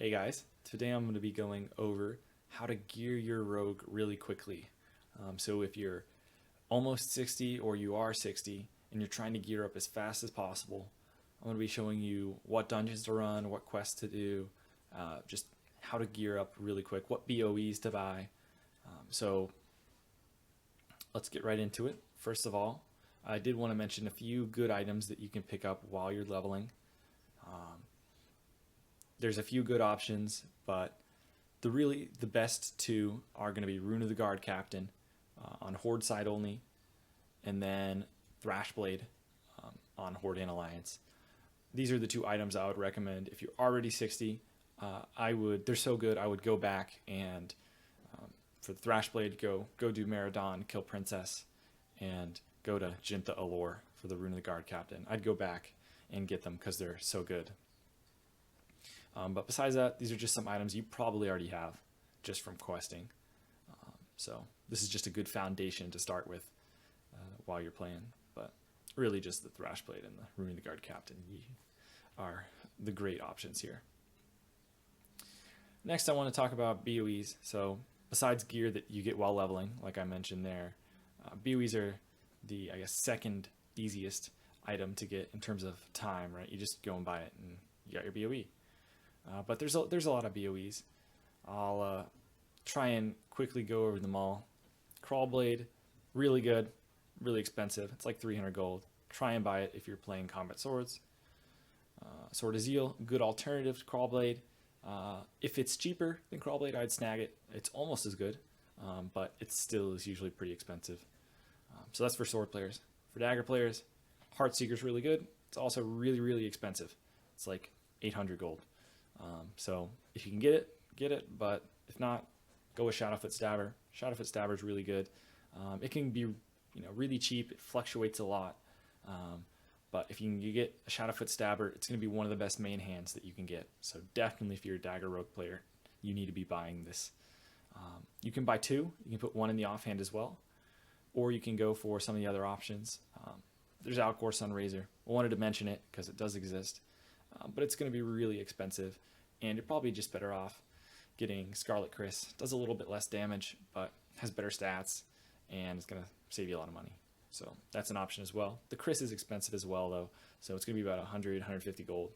Hey guys, today I'm going to be going over how to gear your rogue really quickly. So if you're almost 60 or you are 60 and you're trying to gear up as fast as possible, I'm going to be showing you what dungeons to run, what quests to do, just how to gear up really quick, what BoEs to buy. So let's get right into it. First of all, I did want to mention a few good items that you can pick up while you're leveling. There's a few good options, but the best two are going to be Rune of the Guard Captain on Horde side only, and then Thrashblade on Horde and Alliance. These are the two items I would recommend if you're already 60. They're so good. I would go back and for the Thrashblade, go do Maradon, kill Princess, and go to Jinta Allure for the Rune of the Guard Captain. I'd go back and get them because they're so good. But besides that, these are just some items you probably already have just from questing. So this is just a good foundation to start with while you're playing. But really just the Thrashblade and the Rune of the Guard Captain are the great options here. Next, I want to talk about BoEs. So besides gear that you get while leveling, like I mentioned there, BoEs are the, second easiest item to get in terms of time, right? You just go and buy it and you got your BoE. But there's a lot of BoEs. I'll try and quickly go over them all. Crawlblade, really good, really expensive. It's like 300 gold. Try and buy it if you're playing combat swords. Sword of Zeal, good alternative to Crawlblade. If it's cheaper than Crawlblade, I'd snag it. It's almost as good, but it still is usually pretty expensive. So that's for sword players. For dagger players, Heartseeker's really good. It's also really, really expensive. It's like 800 gold. So if you can get it, but if not, go with Shadowfoot Stabber. Shadowfoot Stabber is really good. It can be, really cheap. It fluctuates a lot. But if you get a Shadowfoot Stabber, it's going to be one of the best main hands that you can get. So definitely if you're a dagger rogue player, you need to be buying this. You can buy two. You can put one in the offhand as well. Or you can go for some of the other options. There's Alcor Sunraiser. I wanted to mention it because it does exist. But it's going to be really expensive, and you're probably just better off getting Scarlet Chris. Does a little bit less damage, but has better stats, and it's going to save you a lot of money. So that's an option as well. The Chris is expensive as well, though, so it's going to be about 100, 150 gold.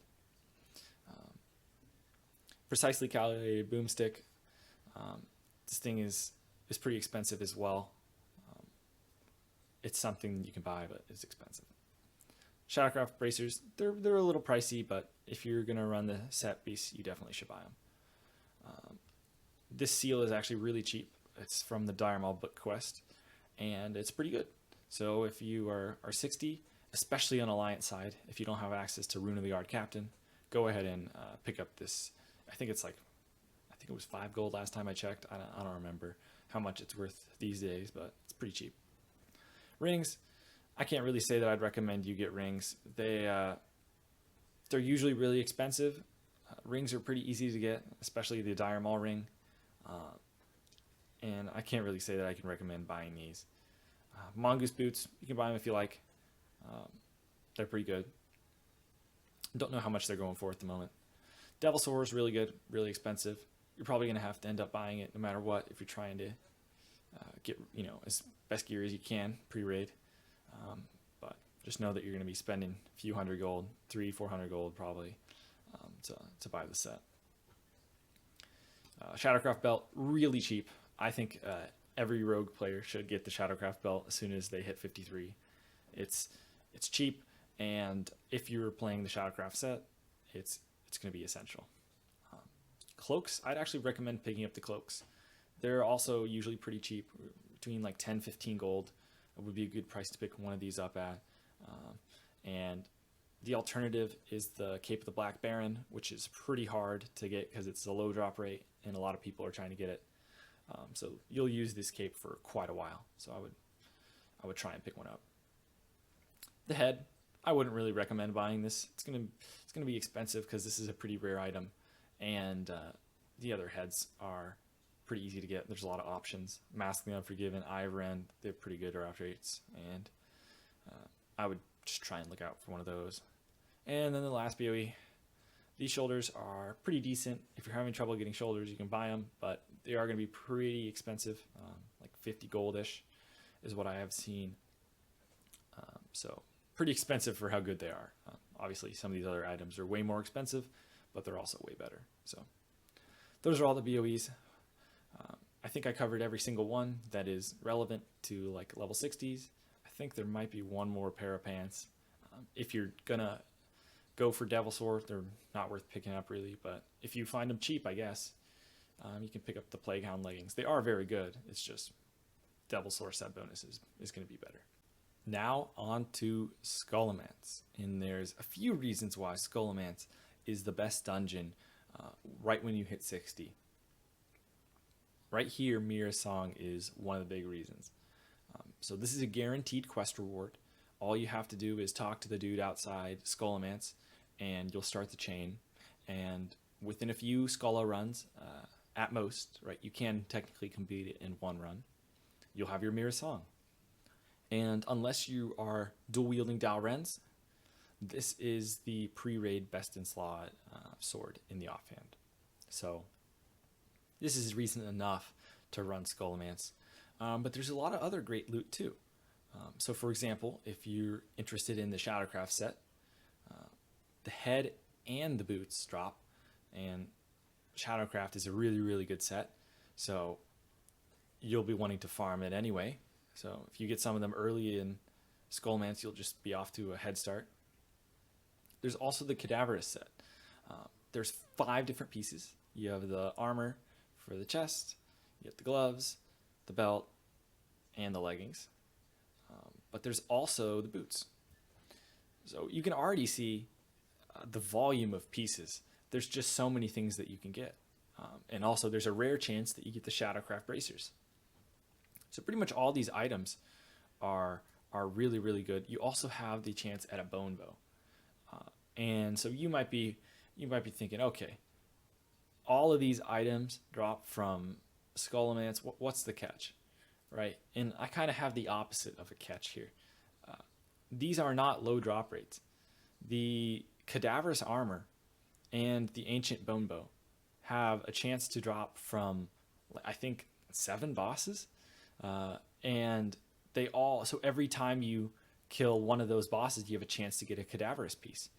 Precisely Calibrated Boomstick. This thing is pretty expensive as well. It's something you can buy, but it's expensive. Shadowcraft bracers, they're a little pricey, but if you're going to run the set piece, you definitely should buy them. This seal is actually really cheap. It's from the Dire Maul book quest, and it's pretty good. So if you are 60, especially on Alliance side, if you don't have access to Rune of the Guard Captain, go ahead and pick up this. I think it was 5 gold last time I checked. I don't remember how much it's worth these days, but it's pretty cheap. Rings. I can't really say that I'd recommend you get rings. They're usually really expensive. Rings are pretty easy to get, especially the Dire Maul ring. And I can't really say that I can recommend buying these. Mongoose boots, you can buy them if you like. They're pretty good. Don't know how much they're going for at the moment. Devil Sword is really good, really expensive. You're probably going to have to end up buying it no matter what if you're trying to get as best gear as you can pre-raid. But just know that you're going to be spending a few hundred gold, 300-400 gold probably, to buy the set. Shadowcraft belt, really cheap. I think every rogue player should get the Shadowcraft belt as soon as they hit 53. It's cheap, and if you're playing the Shadowcraft set, it's going to be essential. Cloaks, I'd actually recommend picking up the cloaks. They're also usually pretty cheap, between like 10-15 gold. It would be a good price to pick one of these up at. And the alternative is the Cape of the Black Baron, which is pretty hard to get because it's a low drop rate and a lot of people are trying to get it. So you'll use this cape for quite a while. So I would try and pick one up. The head, I wouldn't really recommend buying this. It's gonna be expensive because this is a pretty rare item, and the other heads are pretty easy to get. There's a lot of options. Mask the Unforgiven, Ivren, they're pretty good drop rates, and I would just try and look out for one of those. And then the last BoE, These shoulders are pretty decent. If you're having trouble getting shoulders, you can buy them, but they are going to be pretty expensive, like 50 goldish is what I have seen. So pretty expensive for how good they are. Obviously, some of these other items are way more expensive, but they're also way better. So those are all the BOEs. I think I covered every single one that is relevant to like level 60s. I think there might be one more pair of pants. If you're gonna go for Devilsaur, they're not worth picking up really, but if you find them cheap, I guess, you can pick up the Plaguehound leggings. They are very good. It's just Devilsaur set bonus is going to be better. Now on to Scholomance, and there's a few reasons why Scholomance is the best dungeon right when you hit 60. Right here, Mira Song is one of the big reasons. So this is a guaranteed quest reward. All you have to do is talk to the dude outside Scholomance, and you'll start the chain. And within a few Scholo runs, at most, right, you can technically complete it in one run, you'll have your Mira Song. And unless you are dual-wielding Dalrens, this is the pre-raid best-in-slot sword in the offhand. So this is reason enough to run Scholomance. But there's a lot of other great loot too. So for example, if you're interested in the Shadowcraft set, the head and the boots drop, and Shadowcraft is a really, really good set. So you'll be wanting to farm it anyway. So if you get some of them early in Scholomance, you'll just be off to a head start. There's also the Cadaverous set. There's 5 different pieces. You have the armor for the chest, you get the gloves, the belt, and the leggings. But there's also the boots. So you can already see the volume of pieces. There's just so many things that you can get. And also there's a rare chance that you get the Shadowcraft bracers. So pretty much all these items are really, really good. You also have the chance at a bone bow. And so you might be thinking, okay, all of these items drop from Scholomance. What's the catch, right? And I kind of have the opposite of a catch here. These are not low drop rates. The Cadaverous armor and the Ancient Bone Bow have a chance to drop from, I think, 7 bosses. And they all, so every time you kill one of those bosses, you have a chance to get a Cadaverous piece.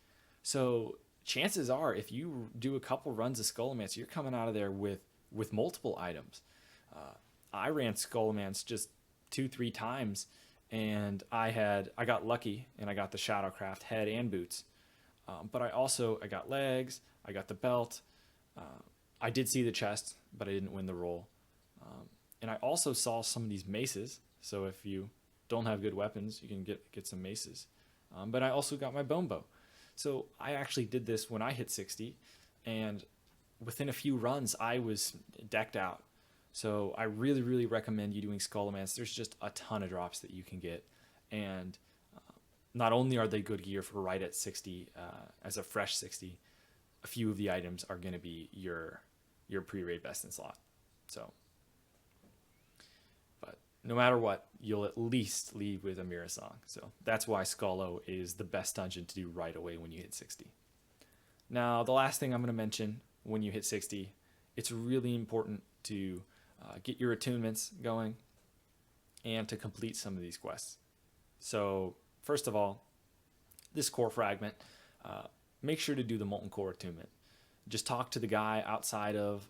So chances are, if you do a couple runs of Scholomance, you're coming out of there with multiple items. I ran Scholomance just 2-3 times, and I got lucky, and I got the Shadowcraft head and boots. But I got legs, I got the belt. I did see the chest, but I didn't win the roll. And I also saw some of these maces. So if you don't have good weapons, you can get some maces. But I also got my bone bow. So I actually did this when I hit 60, and within a few runs, I was decked out. So I really, really recommend you doing Scholomance. There's just a ton of drops that you can get. And not only are they good gear for right at 60, as a fresh 60, a few of the items are going to be your pre-raid best in slot. So, but no matter what, you'll at least leave with a Mira Song. So that's why Scholo is the best dungeon to do right away when you hit 60. Now, the last thing I'm going to mention when you hit 60, it's really important to get your attunements going and to complete some of these quests. So first of all, this core fragment, make sure to do the Molten Core attunement. Just talk to the guy outside of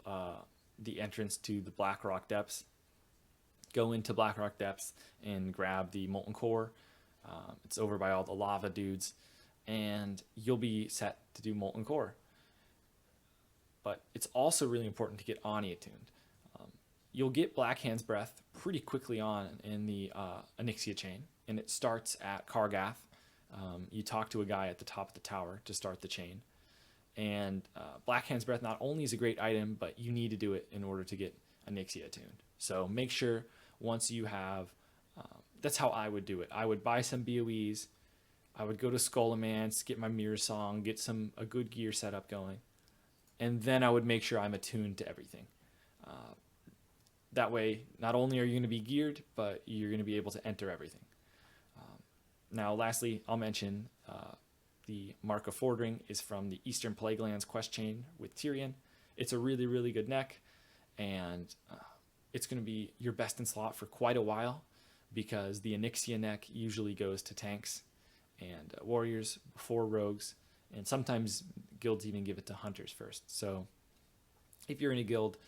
the entrance to the Blackrock Depths. Go into Blackrock Depths and grab the Molten Core. It's over by all the lava dudes, and you'll be set to do Molten Core. But it's also really important to get Ani attuned. You'll get Black Hand's Breath pretty quickly on in the Onyxia chain, and it starts at Kargath. You talk to a guy at the top of the tower to start the chain. And Black Hand's Breath not only is a great item, but you need to do it in order to get Onyxia attuned. So make sure once you have, that's how I would do it. I would buy some BOEs. I would go to Scholomance, get my Mira Song, get a good gear setup going. And then I would make sure I'm attuned to everything. That way, not only are you going to be geared, but you're going to be able to enter everything. Now, lastly, I'll mention the Mark of Fordring is from the Eastern Plaguelands quest chain with Tyrion. It's a really, really good neck, and it's going to be your best in slot for quite a while because the Onyxia neck usually goes to tanks and warriors before rogues, and sometimes guilds even give it to hunters first. So if you're in a guild,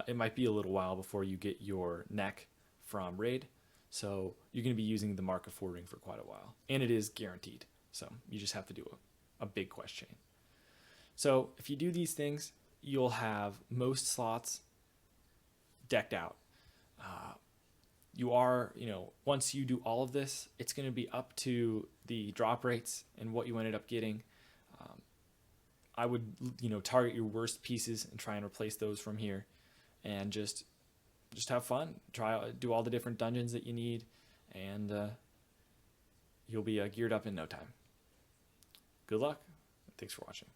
it might be a little while before you get your neck from raid. So you're going to be using the Mark of Fordring for quite a while, and it is guaranteed. So you just have to do a big quest chain. So if you do these things, you'll have most slots decked out. Once you do all of this, it's going to be up to the drop rates and what you ended up getting. I would, target your worst pieces and try and replace those from here, and just have fun. Do all the different dungeons that you need, and you'll be geared up in no time. Good luck. Thanks for watching.